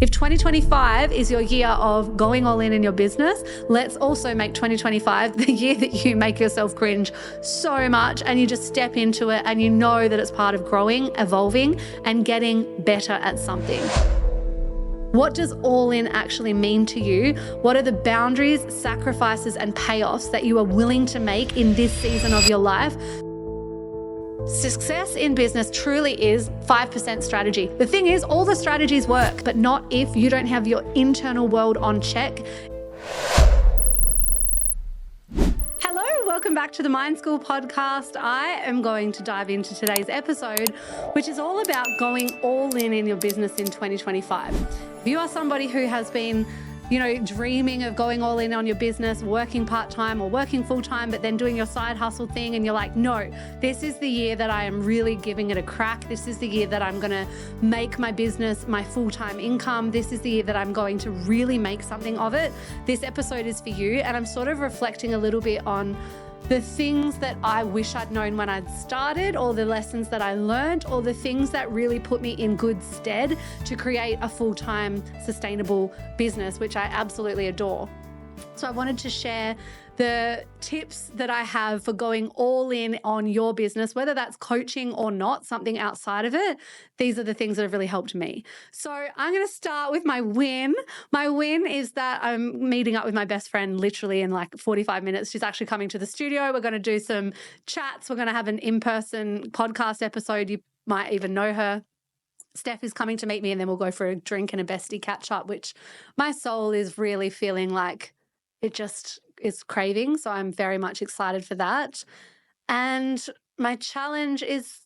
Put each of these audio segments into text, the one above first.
If 2025 is your year of going all in your business, let's also make 2025 the year that you make yourself cringe so much and you just step into it and you know that it's part of growing, evolving, and getting better at something. What does all in actually mean to you? What are the boundaries, sacrifices, and payoffs that you are willing to make in this season of your life? Success in business truly is 5% strategy. The thing is, all the strategies work, but not if you don't have your internal world on check. Hello, welcome back to the Mind School podcast. I am going to dive into today's episode, which is all about going all in your business in 2025. If you are somebody who has been dreaming of going all in on your business, working part-time or working full-time, but then doing your side hustle thing, and you're like, no, this is the year that I am really giving it a crack. This is the year that I'm going to make my business my full-time income. This is the year that I'm going to really make something of it. This episode is for you, and I'm sort of reflecting a little bit on the things that I wish I'd known when I'd started, or the lessons that I learned, or the things that really put me in good stead to create a full-time sustainable business, which I absolutely adore. So I wanted to share the tips that I have for going all in on your business, whether that's coaching or not, something outside of it. These are the things that have really helped me. So I'm going to start with my win. My win is that I'm meeting up with my best friend literally in like 45 minutes. She's actually coming to the studio. We're going to do some chats. We're going to have an in-person podcast episode. You might even know her. Steph is coming to meet me, and then we'll go for a drink and a bestie catch up, which my soul is really feeling like it just is craving. So I'm very much excited for that. And my challenge is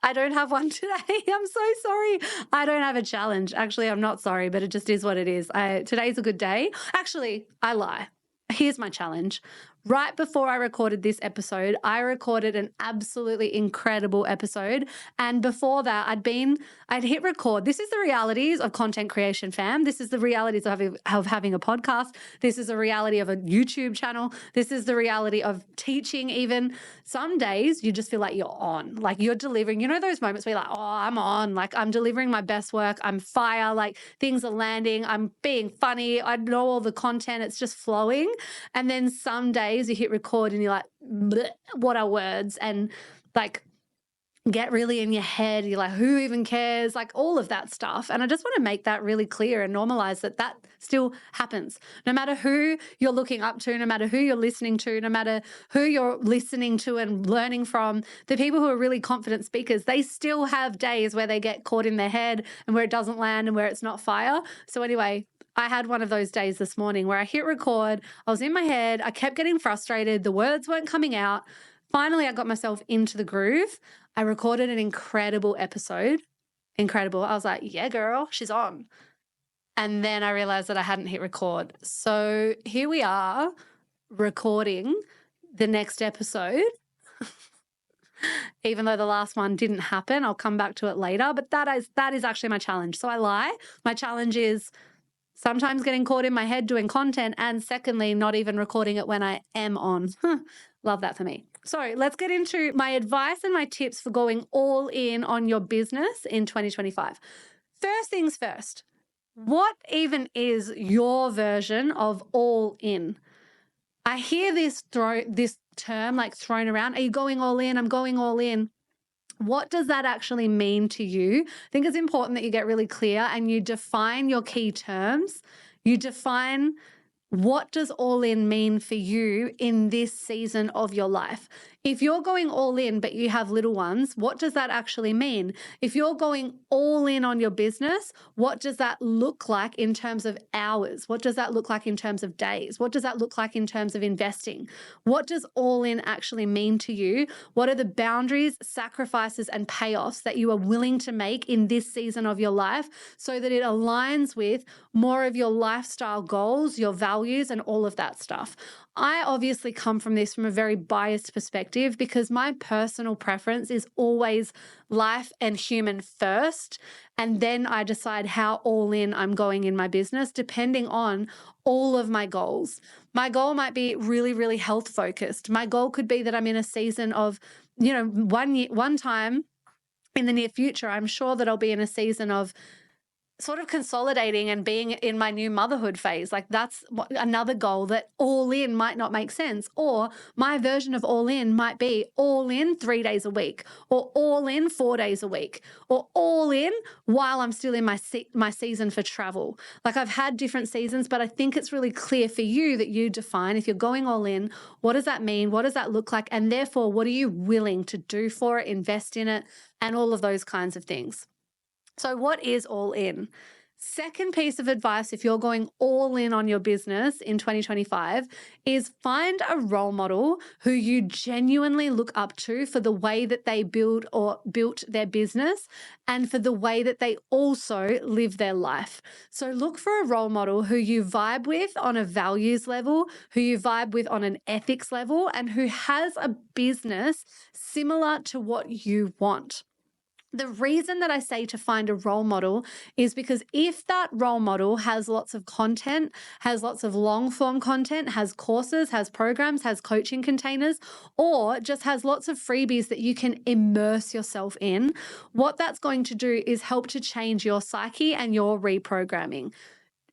I don't have one today. I'm so sorry. I don't have a challenge. Actually, I'm not sorry, but it just is what it is. Today's a good day. Actually, I lie. Here's my challenge. Right before I recorded this episode, I recorded an absolutely incredible episode. And before that, I'd hit record. This is the realities of content creation, fam. This is the realities of having a podcast. This is the reality of a YouTube channel. This is the reality of teaching even. Some days you just feel like you're on, like you're delivering. You know those moments where you're like, oh, I'm on, like I'm delivering my best work. I'm fire, like things are landing. I'm being funny. I know all the content. It's just flowing. And then some days you hit record and you're like, what are words? And like get really in your head. You're like, who even cares? Like all of that stuff. And I just want to make that really clear and normalize that still happens. No matter who you're looking up to, no matter who you're listening to, no matter who you're listening to and learning from, the people who are really confident speakers, they still have days where they get caught in their head and where it doesn't land and where it's not fire. So anyway, I had one of those days this morning where I hit record. I was in my head. I kept getting frustrated. The words weren't coming out. Finally, I got myself into the groove. I recorded an incredible episode. Incredible. I was like, yeah, girl, she's on. And then I realized that I hadn't hit record. So here we are recording the next episode. Even though the last one didn't happen, I'll come back to it later. But that is actually my challenge. So I lie. My challenge is sometimes getting caught in my head doing content, and secondly, not even recording it when I am on. Love that for me. So let's get into my advice and my tips for going all in on your business in 2025. First things first, what even is your version of all in? I hear this term like thrown around. Are you going all in? I'm going all in. What does that actually mean to you? I think it's important that you get really clear and you define your key terms. You define what does all in mean for you in this season of your life. If you're going all in but you have little ones, what does that actually mean? If you're going all in on your business, what does that look like in terms of hours? What does that look like in terms of days? What does that look like in terms of investing? What does all in actually mean to you? What are the boundaries, sacrifices, and payoffs that you are willing to make in this season of your life so that it aligns with more of your lifestyle goals, your values, and all of that stuff? I obviously come from this from a very biased perspective because my personal preference is always life and human first. And then I decide how all in I'm going in my business, depending on all of my goals. My goal might be really, really health focused. My goal could be that I'm in a season of, one time in the near future, I'm sure that I'll be in a season of sort of consolidating and being in my new motherhood phase. Like that's another goal, that all in might not make sense. Or my version of all in might be all in 3 days a week, or all in 4 days a week, or all in while I'm still in my season for travel. Like I've had different seasons, but I think it's really clear for you that you define, if you're going all in, what does that mean? What does that look like? And therefore, what are you willing to do for it, invest in it, and all of those kinds of things. So, what is all in? Second piece of advice, if you're going all in on your business in 2025, is find a role model who you genuinely look up to for the way that they build or built their business and for the way that they also live their life. So, look for a role model who you vibe with on a values level, who you vibe with on an ethics level, and who has a business similar to what you want. The reason that I say to find a role model is because if that role model has lots of content, has lots of long form content, has courses, has programs, has coaching containers, or just has lots of freebies that you can immerse yourself in, what that's going to do is help to change your psyche and your reprogramming.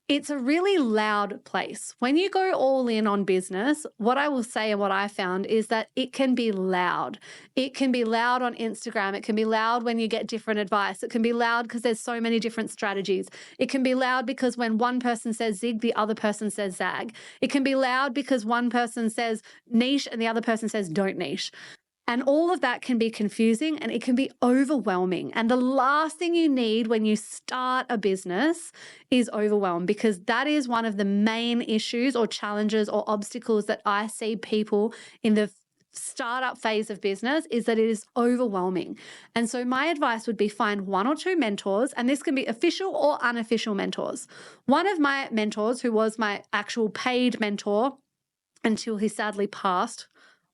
It's a really loud place. When you go all in on business, what I will say and what I found is that it can be loud. It can be loud on Instagram. It can be loud when you get different advice. It can be loud because there's so many different strategies. It can be loud because when one person says zig, the other person says zag. It can be loud because one person says niche and the other person says don't niche. And all of that can be confusing and it can be overwhelming. And the last thing you need when you start a business is overwhelm, because that is one of the main issues or challenges or obstacles that I see people in the startup phase of business, is that it is overwhelming. And so my advice would be find one or two mentors, and this can be official or unofficial mentors. One of my mentors, who was my actual paid mentor until he sadly passed.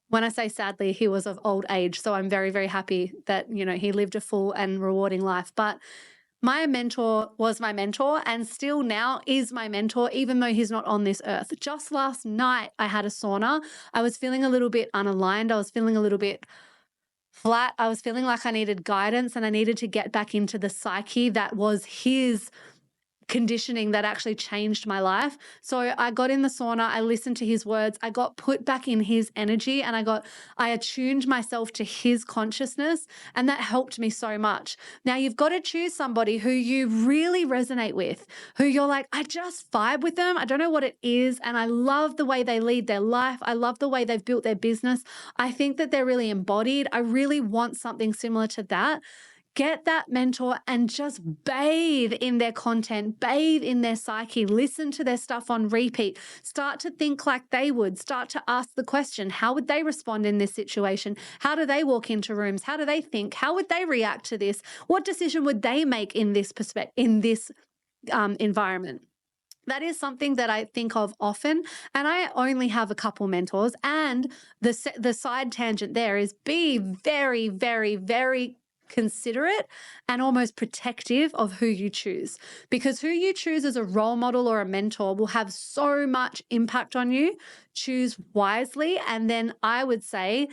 When I say sadly, he was of old age. So I'm very, very happy that, he lived a full and rewarding life. But my mentor was my mentor and still now is my mentor, even though he's not on this earth. Just last night, I had a sauna. I was feeling a little bit unaligned. I was feeling a little bit flat. I was feeling like I needed guidance and I needed to get back into the psyche that was his conditioning that actually changed my life. So I got in the sauna, I listened to his words, I got put back in his energy, and I attuned myself to his consciousness, and that helped me so much. Now you've got to choose somebody who you really resonate with, who you're like, I just vibe with them. I don't know what it is, and I love the way they lead their life. I love the way they've built their business. I think that they're really embodied. I really want something similar to that. Get that mentor and just bathe in their content, bathe in their psyche, listen to their stuff on repeat, start to think like they would, start to ask the question, how would they respond in this situation? How do they walk into rooms? How do they think? How would they react to this? What decision would they make in this environment? That is something that I think of often, and I only have a couple mentors. And the side tangent there is be very, very, very considerate and almost protective of who you choose, because who you choose as a role model or a mentor will have so much impact on you. Choose wisely, and then I would say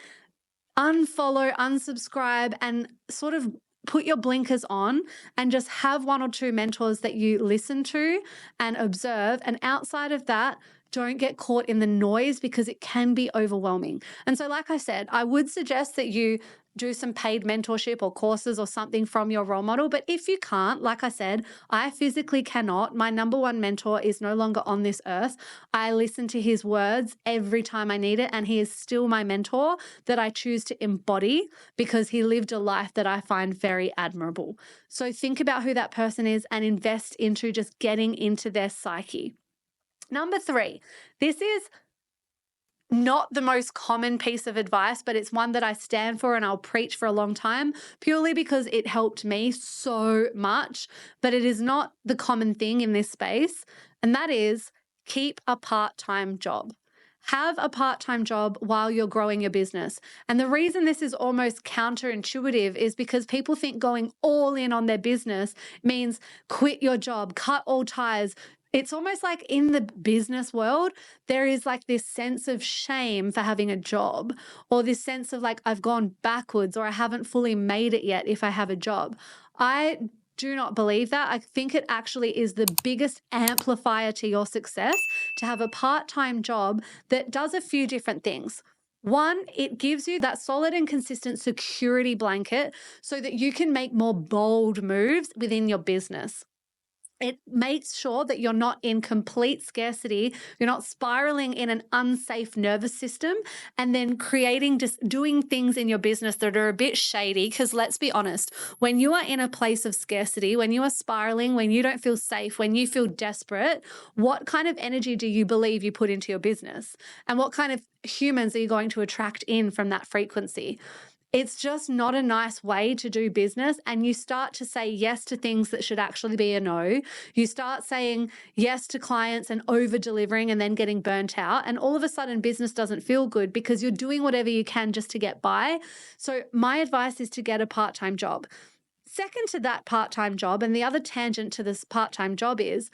unfollow, unsubscribe, and sort of put your blinkers on and just have one or two mentors that you listen to and observe. And outside of that, don't get caught in the noise, because it can be overwhelming. And so, like I said, I would suggest that you do some paid mentorship or courses or something from your role model. But if you can't, like I said, I physically cannot. My number one mentor is no longer on this earth. I listen to his words every time I need it, and he is still my mentor that I choose to embody because he lived a life that I find very admirable. So think about who that person is and invest into just getting into their psyche. Number 3, this is not the most common piece of advice, but it's one that I stand for and I'll preach for a long time, purely because it helped me so much, but it is not the common thing in this space. And that is, keep a part-time job. Have a part-time job while you're growing your business. And the reason this is almost counterintuitive is because people think going all in on their business means quit your job, cut all ties. It's almost like in the business world, there is like this sense of shame for having a job, or this sense of like, I've gone backwards, or I haven't fully made it yet if I have a job. I do not believe that. I think it actually is the biggest amplifier to your success to have a part-time job that does a few different things. One, it gives you that solid and consistent security blanket so that you can make more bold moves within your business. It makes sure that you're not in complete scarcity. You're not spiraling in an unsafe nervous system and then creating, just doing things in your business that are a bit shady. Because let's be honest, when you are in a place of scarcity, when you are spiraling, when you don't feel safe, when you feel desperate, what kind of energy do you believe you put into your business? And what kind of humans are you going to attract in from that frequency? It's just not a nice way to do business. And you start to say yes to things that should actually be a no. You start saying yes to clients and over delivering and then getting burnt out. And all of a sudden, business doesn't feel good because you're doing whatever you can just to get by. So, my advice is to get a part-time job. Second to that part-time job, and the other tangent to this part-time job is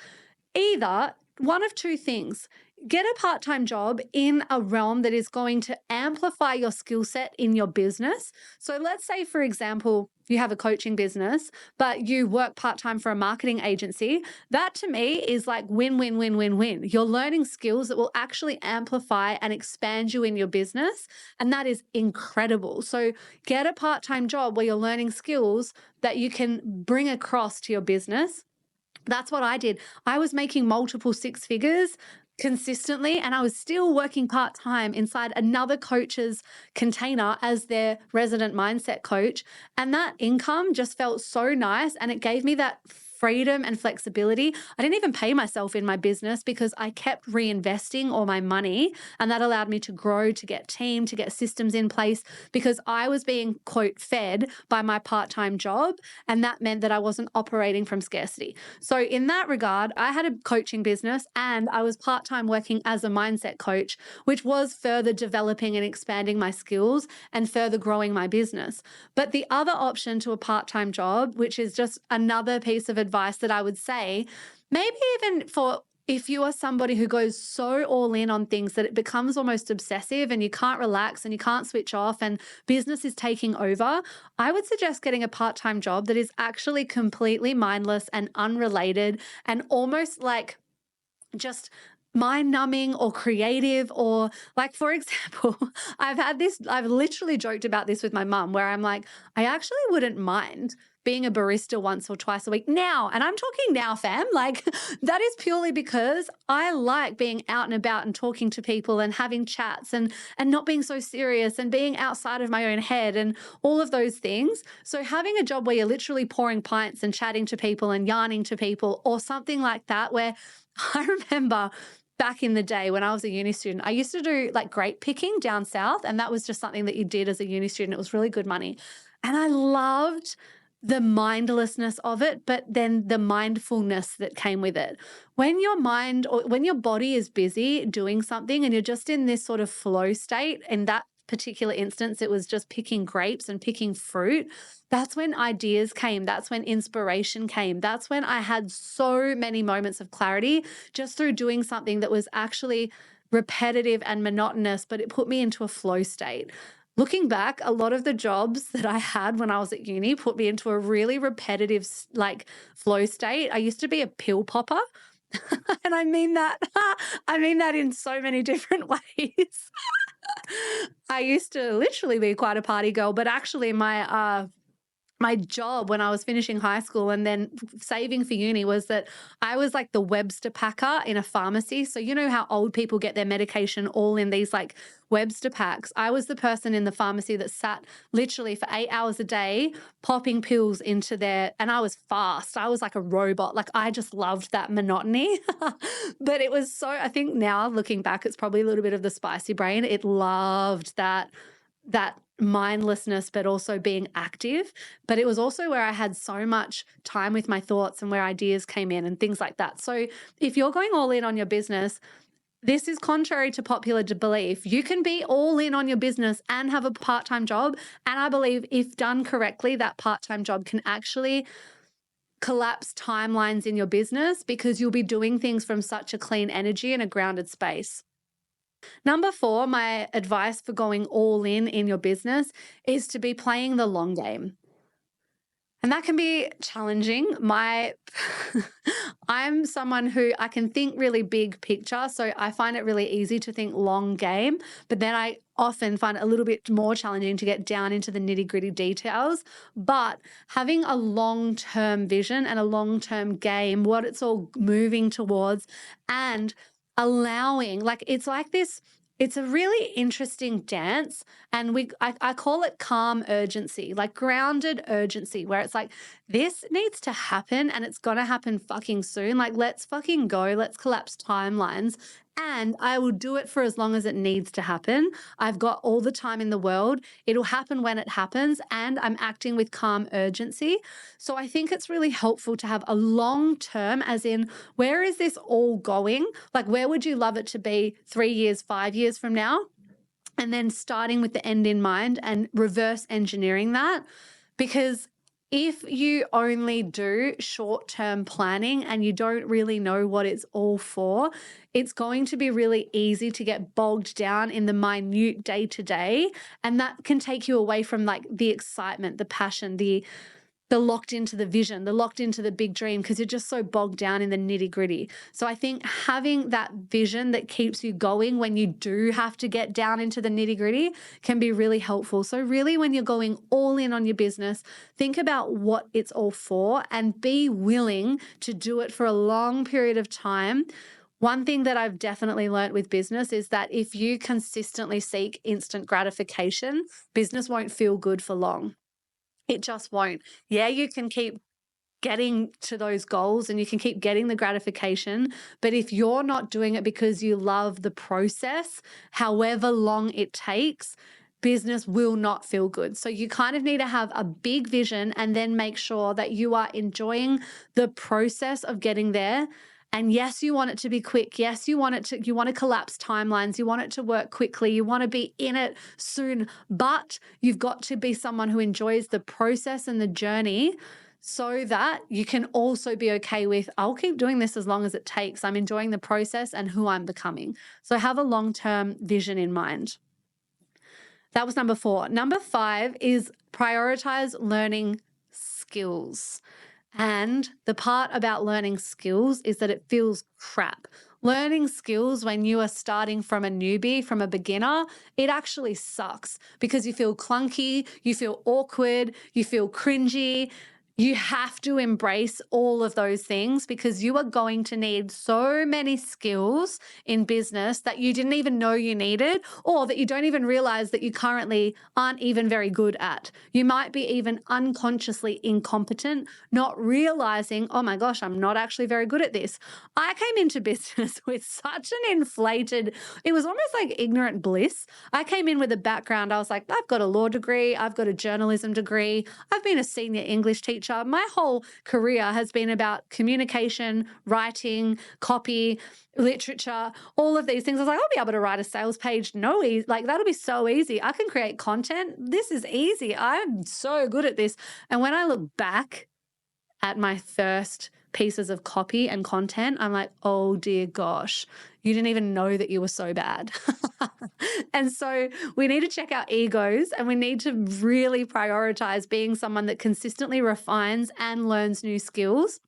either one of two things. Get a part-time job in a realm that is going to amplify your skill set in your business. So let's say, for example, you have a coaching business, but you work part-time for a marketing agency. That to me is like win, win, win, win, win. You're learning skills that will actually amplify and expand you in your business. And that is incredible. So get a part-time job where you're learning skills that you can bring across to your business. That's what I did. I was making multiple six figures consistently, and I was still working part-time inside another coach's container as their resident mindset coach. And that income just felt so nice, and it gave me that freedom and flexibility. I didn't even pay myself in my business because I kept reinvesting all my money, and that allowed me to grow, to get team, to get systems in place because I was being, quote, fed by my part-time job, and that meant that I wasn't operating from scarcity. So in that regard, I had a coaching business and I was part-time working as a mindset coach, which was further developing and expanding my skills and further growing my business. But the other option to a part-time job, which is just another piece of advice that I would say, maybe even for if you are somebody who goes so all in on things that it becomes almost obsessive and you can't relax and you can't switch off and business is taking over, I would suggest getting a part-time job that is actually completely mindless and unrelated and almost like just mind numbing or creative, or like, for example, I've literally joked about this with my mum where I'm like, I actually wouldn't mind being a barista once or twice a week now. And I'm talking now, fam. Like, that is purely because I like being out and about and talking to people and having chats and not being so serious and being outside of my own head and all of those things. So having a job where you're literally pouring pints and chatting to people and yarning to people or something like that, where I remember back in the day when I was a uni student, I used to do like grape picking down south. And that was just something that you did as a uni student. It was really good money. And I loved the mindlessness of it, but then the mindfulness that came with it. When your mind or when your body is busy doing something and you're just in this sort of flow state, in that particular instance, it was just picking grapes and picking fruit. That's when ideas came. That's when inspiration came. That's when I had so many moments of clarity just through doing something that was actually repetitive and monotonous, but it put me into a flow state. Looking back, a lot of the jobs that I had when I was at uni put me into a really repetitive, like, flow state. I used to be a pill popper. And I mean that, I mean that in so many different ways. I used to literally be quite a party girl, but actually my job when I was finishing high school and then saving for uni was that I was like the Webster packer in a pharmacy. So you know how old people get their medication all in these like Webster packs. I was the person in the pharmacy that sat literally for 8 hours a day popping pills into there, and I was fast. I was like a robot. Like, I just loved that monotony. But it was so, I think now looking back, it's probably a little bit of the spicy brain. It loved that mindlessness, but also being active. But it was also where I had so much time with my thoughts and where ideas came in and things like that. So if you're going all in on your business, this is contrary to popular belief. You can be all in on your business and have a part-time job. And I believe if done correctly, that part-time job can actually collapse timelines in your business because you'll be doing things from such a clean energy and a grounded space. Number 4, my advice for going all in your business is to be playing the long game. And that can be challenging. I'm someone who I can think really big picture. So I find it really easy to think long game, but then I often find it a little bit more challenging to get down into the nitty-gritty details. But having a long-term vision and a long-term game, what it's all moving towards, and allowing, like, it's like this. It's a really interesting dance, and I call it calm urgency, like grounded urgency, where it's like, this needs to happen and it's gonna happen fucking soon. Like, let's fucking go. Let's collapse timelines. And I will do it for as long as it needs to happen. I've got all the time in the world. It'll happen when it happens, and I'm acting with calm urgency. So I think it's really helpful to have a long term, as in, where is this all going? Like, where would you love it to be 3 years, 5 years from now? And then starting with the end in mind and reverse engineering that. Because if you only do short term planning and you don't really know what it's all for, it's going to be really easy to get bogged down in the minute day to day. And that can take you away from like the excitement, the passion, the locked into the vision, the locked into the big dream, because you're just so bogged down in the nitty gritty. So I think having that vision that keeps you going when you do have to get down into the nitty gritty can be really helpful. So really, when you're going all in on your business, think about what it's all for and be willing to do it for a long period of time. One thing that I've definitely learned with business is that if you consistently seek instant gratification, business won't feel good for long. It just won't. Yeah, you can keep getting to those goals and you can keep getting the gratification. But if you're not doing it because you love the process, however long it takes, business will not feel good. So you kind of need to have a big vision and then make sure that you are enjoying the process of getting there. And yes, you want it to be quick. Yes, you want to collapse timelines. You want it to work quickly. You want to be in it soon, but you've got to be someone who enjoys the process and the journey so that you can also be okay with, I'll keep doing this as long as it takes. I'm enjoying the process and who I'm becoming. So have a long-term vision in mind. That was number 4. Number 5 is prioritize learning skills. And the part about learning skills is that it feels crap. Learning skills when you are starting from a newbie, from a beginner, it actually sucks because you feel clunky, you feel awkward, you feel cringy. You have to embrace all of those things because you are going to need so many skills in business that you didn't even know you needed, or that you don't even realize that you currently aren't even very good at. You might be even unconsciously incompetent, not realizing, oh my gosh, I'm not actually very good at this. I came into business with such an inflated, it was almost like ignorant bliss. I came in with a background. I was like, I've got a law degree. I've got a journalism degree. I've been a senior English teacher. My whole career has been about communication, writing, copy, literature, all of these things. I was like, I'll be able to write a sales page. No, like that'll be so easy. I can create content. This is easy. I'm so good at this. And when I look back at my first pieces of copy and content, I'm like, oh dear gosh, you didn't even know that you were so bad. And so we need to check our egos and we need to really prioritize being someone that consistently refines and learns new skills.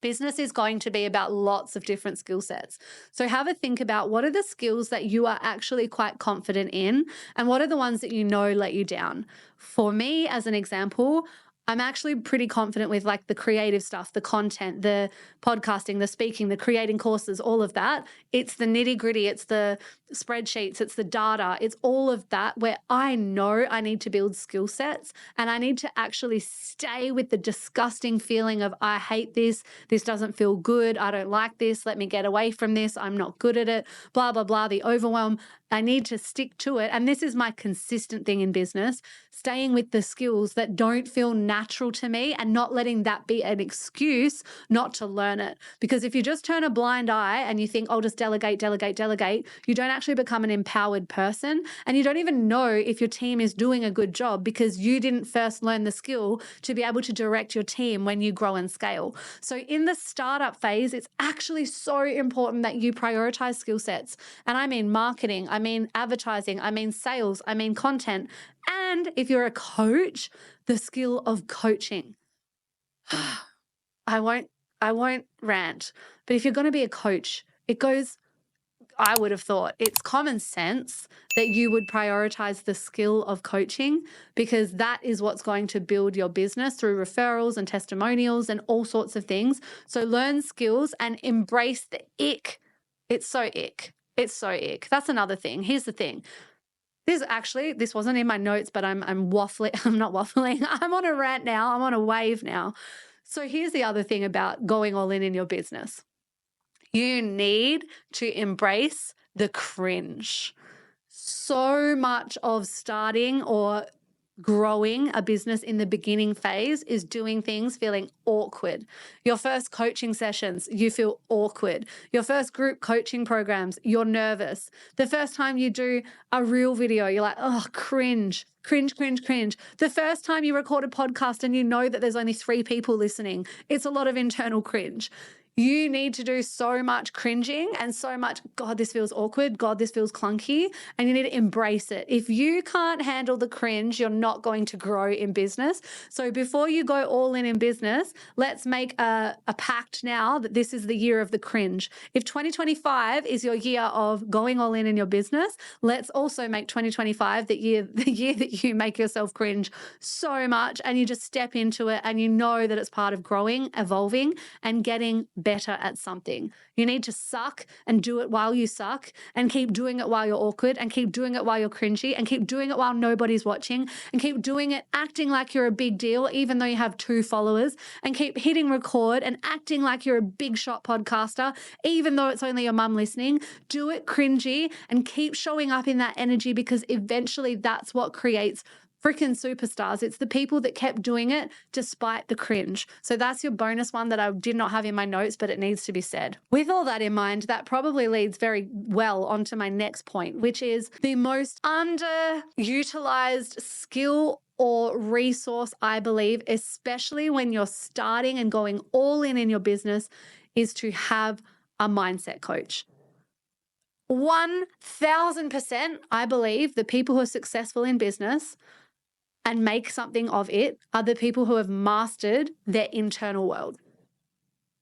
Business is going to be about lots of different skill sets. So have a think about what are the skills that you are actually quite confident in and what are the ones that you know let you down. For me, as an example, I'm actually pretty confident with like the creative stuff, the content, the podcasting, the speaking, the creating courses, all of that. It's the nitty gritty. It's the spreadsheets. It's the data. It's all of that where I know I need to build skill sets and I need to actually stay with the disgusting feeling of I hate this. This doesn't feel good. I don't like this. Let me get away from this. I'm not good at it. Blah, blah, blah. The overwhelm. I need to stick to it. And this is my consistent thing in business, staying with the skills that don't feel natural to me and not letting that be an excuse not to learn it. Because if you just turn a blind eye and you think, I'll just delegate, you don't actually become an empowered person. And you don't even know if your team is doing a good job because you didn't first learn the skill to be able to direct your team when you grow and scale. So in the startup phase, it's actually so important that you prioritize skill sets. And I mean marketing, I mean advertising, I mean sales, I mean content. And if you're a coach, the skill of coaching. I won't rant, but if you're going to be a coach, it goes, I would have thought it's common sense that you would prioritize the skill of coaching, because that is what's going to build your business through referrals and testimonials and all sorts of things. So learn skills and embrace the ick. It's so ick. It's so ick. That's another thing. Here's the thing. This wasn't in my notes, but I'm waffling. I'm not waffling. I'm on a rant now. I'm on a wave now. So here's the other thing about going all in your business. You need to embrace the cringe. So much of starting or growing a business in the beginning phase is doing things feeling awkward. Your first coaching sessions, you feel awkward. Your first group coaching programs, you're nervous. The first time you do a reel video, you're like, oh, cringe, cringe, cringe, cringe. The first time you record a podcast and you know that there's only 3 people listening, it's a lot of internal cringe. You need to do so much cringing and so much, God, this feels awkward. God, this feels clunky. And you need to embrace it. If you can't handle the cringe, you're not going to grow in business. So before you go all in business, let's make a pact now that this is the year of the cringe. If 2025 is your year of going all in your business, let's also make 2025 the year that you make yourself cringe so much and you just step into it and you know that it's part of growing, evolving, and getting better at something. You need to suck and do it while you suck, and keep doing it while you're awkward, and keep doing it while you're cringy, and keep doing it while nobody's watching, and keep doing it acting like you're a big deal even though you have 2 followers, and keep hitting record and acting like you're a big shot podcaster even though it's only your mum listening. Do it cringy and keep showing up in that energy, because eventually that's what creates freaking superstars. It's the people that kept doing it despite the cringe. So that's your bonus one that I did not have in my notes, but it needs to be said. With all that in mind, that probably leads very well onto my next point, which is the most underutilized skill or resource, I believe, especially when you're starting and going all in your business, is to have a mindset coach. 1000%, I believe the people who are successful in business and make something of it are the people who have mastered their internal world.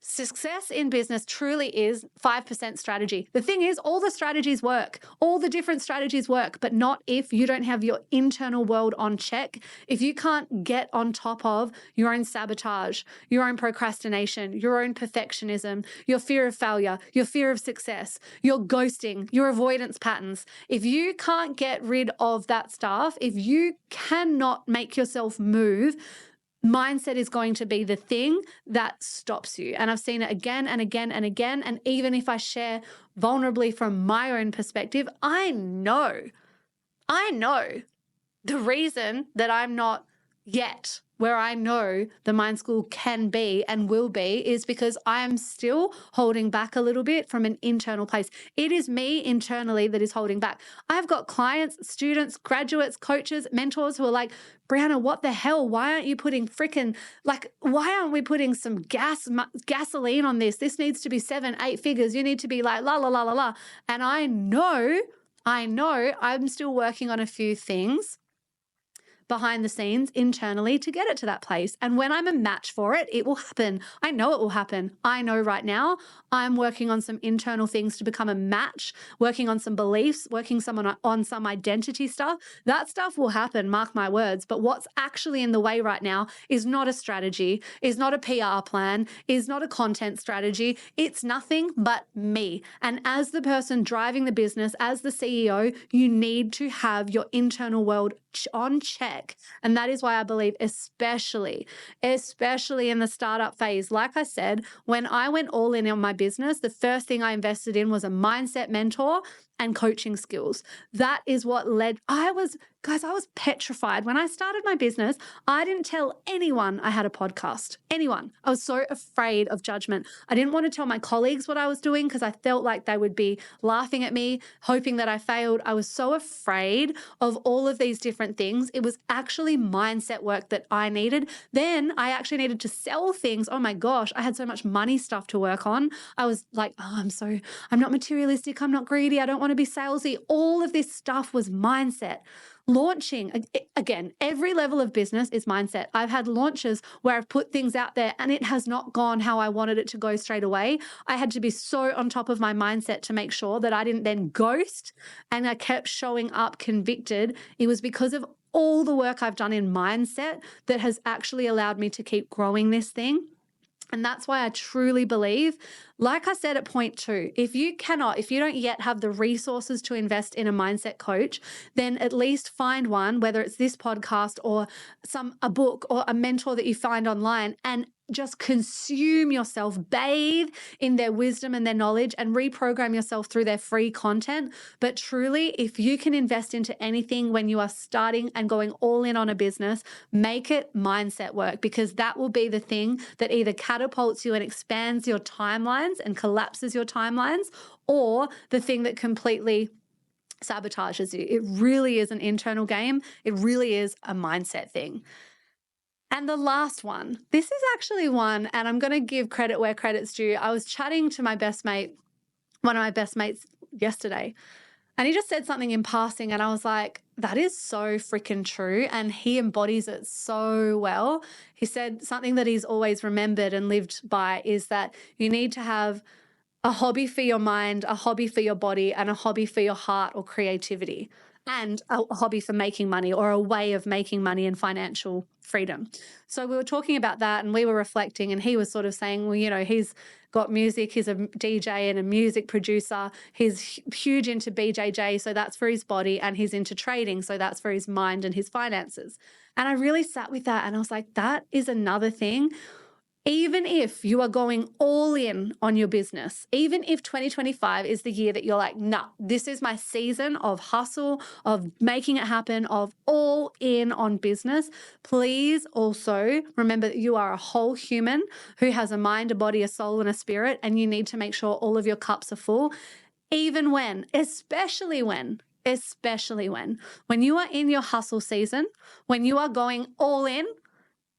Success in business truly is 5% strategy. The thing is, all the strategies work. All the different strategies work, but not if you don't have your internal world on check. If you can't get on top of your own sabotage, your own procrastination, your own perfectionism, your fear of failure, your fear of success, your ghosting, your avoidance patterns. If you can't get rid of that stuff, if you cannot make yourself move, mindset is going to be the thing that stops you. And I've seen it again and again and again. And even if I share vulnerably from my own perspective, I know the reason that I'm not yet where I know the Mind School can be and will be is because I am still holding back a little bit from an internal place. It is me internally that is holding back. I've got clients, students, graduates, coaches, mentors who are like, Breanna, what the hell? Why aren't you putting why aren't we putting some gasoline on this? This needs to be 7-8 figures. You need to be like, la, la, la, la, la. And I know I'm still working on a few things behind the scenes internally to get it to that place. And when I'm a match for it, it will happen. I know it will happen. I know right now I'm working on some internal things to become a match, working on some beliefs, working on some identity stuff. That stuff will happen, mark my words. But what's actually in the way right now is not a strategy, is not a PR plan, is not a content strategy. It's nothing but me. And as the person driving the business, as the CEO, you need to have your internal world on check. And that is why I believe, especially in the startup phase, like I said, when I went all in on my business, the first thing I invested in was a mindset mentor and coaching skills. That is what I was petrified. When I started my business, I didn't tell anyone I had a podcast. Anyone. I was so afraid of judgment. I didn't want to tell my colleagues what I was doing because I felt like they would be laughing at me, hoping that I failed. I was so afraid of all of these different things. It was actually mindset work that I needed. Then I actually needed to sell things. Oh my gosh, I had so much money stuff to work on. I was like, I'm not materialistic. I'm not greedy. I don't want to be salesy. All of this stuff was mindset. launching. Again, every level of business is mindset. I've had launches where I've put things out there and it has not gone how I wanted it to go straight away. I had to be so on top of my mindset to make sure that I didn't then ghost and I kept showing up convicted. It was because of all the work I've done in mindset that has actually allowed me to keep growing this thing. And that's why I truly believe, like I said at point 2, if you don't yet have the resources to invest in a mindset coach, then at least find one, whether it's this podcast or a book or a mentor that you find online, and just consume yourself, bathe in their wisdom and their knowledge, and reprogram yourself through their free content. But truly, if you can invest into anything when you are starting and going all in on a business, make it mindset work, because that will be the thing that either catapults you and expands your timelines and collapses your timelines, or the thing that completely sabotages you. It really is an internal game. It really is a mindset thing. And the last one, this is actually one, and I'm going to give credit where credit's due. I was chatting to my best mate, one of my best mates yesterday, and he just said something in passing, and I was like, that is so freaking true. And he embodies it so well. He said something that he's always remembered and lived by is that you need to have a hobby for your mind, a hobby for your body, and a hobby for your heart or creativity, and a hobby for making money or a way of making money and financial freedom. So we were talking about that and we were reflecting, and he was sort of saying, well, he's got music, he's a DJ and a music producer, he's huge into BJJ, so that's for his body, and he's into trading, so that's for his mind and his finances. And I really sat with that and I was like, that is another thing. Even if you are going all in on your business, even if 2025 is the year that you're like, nah, this is my season of hustle, of making it happen, of all in on business, please also remember that you are a whole human who has a mind, a body, a soul, and a spirit, and you need to make sure all of your cups are full, even when, especially when you are in your hustle season, when you are going all in,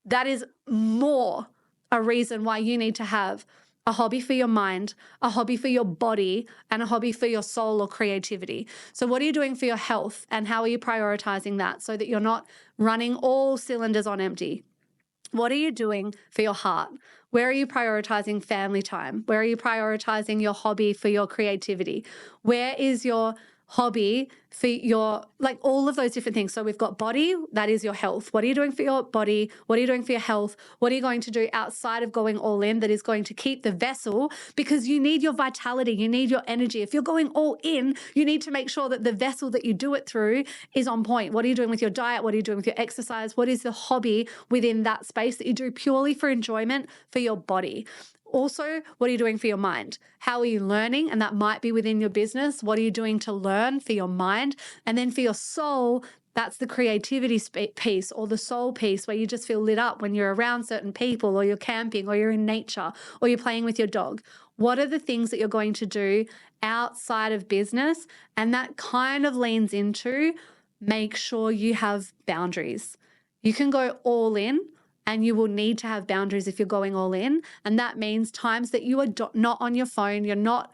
that is more a reason why you need to have a hobby for your mind, a hobby for your body, and a hobby for your soul or creativity. So what are you doing for your health, and how are you prioritizing that so that you're not running all cylinders on empty? What are you doing for your heart? Where are you prioritizing family time? Where are you prioritizing your hobby for your creativity? Where is your hobby for your, like, all of those different things? So we've got body, that is your health. What are you doing for your body? What are you doing for your health? What are you going to do outside of going all in that is going to keep the vessel? Because you need your vitality, you need your energy. If you're going all in, you need to make sure that the vessel that you do it through is on point. What are you doing with your diet? What are you doing with your exercise? What is the hobby within that space that you do purely for enjoyment for your body? Also, what are you doing for your mind? How are you learning? And that might be within your business. What are you doing to learn for your mind? And then for your soul, that's the creativity piece, or the soul piece, where you just feel lit up when you're around certain people, or you're camping, or you're in nature, or you're playing with your dog. What are the things that you're going to do outside of business? And that kind of leans into, make sure you have boundaries. You can go all in, and you will need to have boundaries if you're going all in. And that means times that you are not on your phone, you're not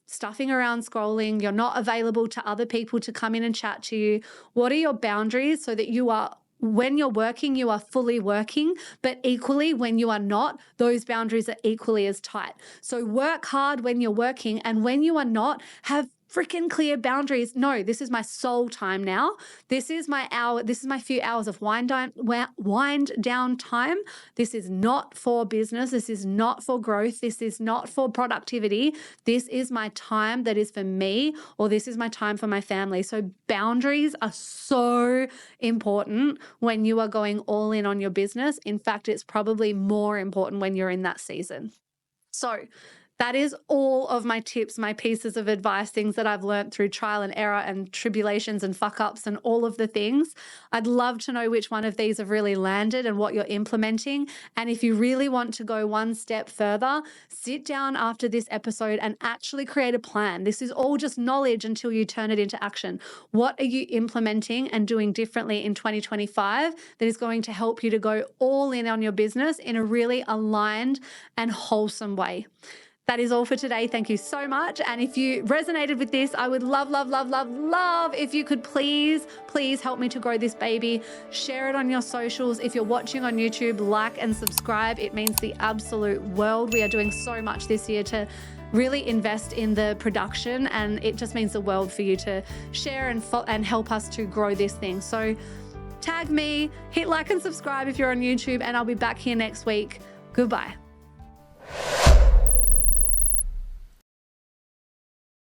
stuffing around scrolling, you're not available to other people to come in and chat to you. What are your boundaries so that you are, when you're working, you are fully working, but equally when you are not, those boundaries are equally as tight. So work hard when you're working, and when you are not, have freaking clear boundaries. No, this is my soul time now. This is my hour. This is my few hours of wind down time. This is not for business. This is not for growth. This is not for productivity. This is my time that is for me, or this is my time for my family. So boundaries are so important when you are going all in on your business. In fact, it's probably more important when you're in that season. So that is all of my tips, my pieces of advice, things that I've learned through trial and error and tribulations and fuck ups and all of the things. I'd love to know which one of these have really landed and what you're implementing. And if you really want to go one step further, sit down after this episode and actually create a plan. This is all just knowledge until you turn it into action. What are you implementing and doing differently in 2025 that is going to help you to go all in on your business in a really aligned and wholesome way? That is all for today. Thank you so much. And if you resonated with this, I would love if you could please help me to grow this baby. Share it on your socials. If you're watching on YouTube, like and subscribe. It means the absolute world. We are doing so much this year to really invest in the production, and it just means the world for you to share and help us to grow this thing. So tag me, hit like and subscribe if you're on YouTube, and I'll be back here next week. Goodbye.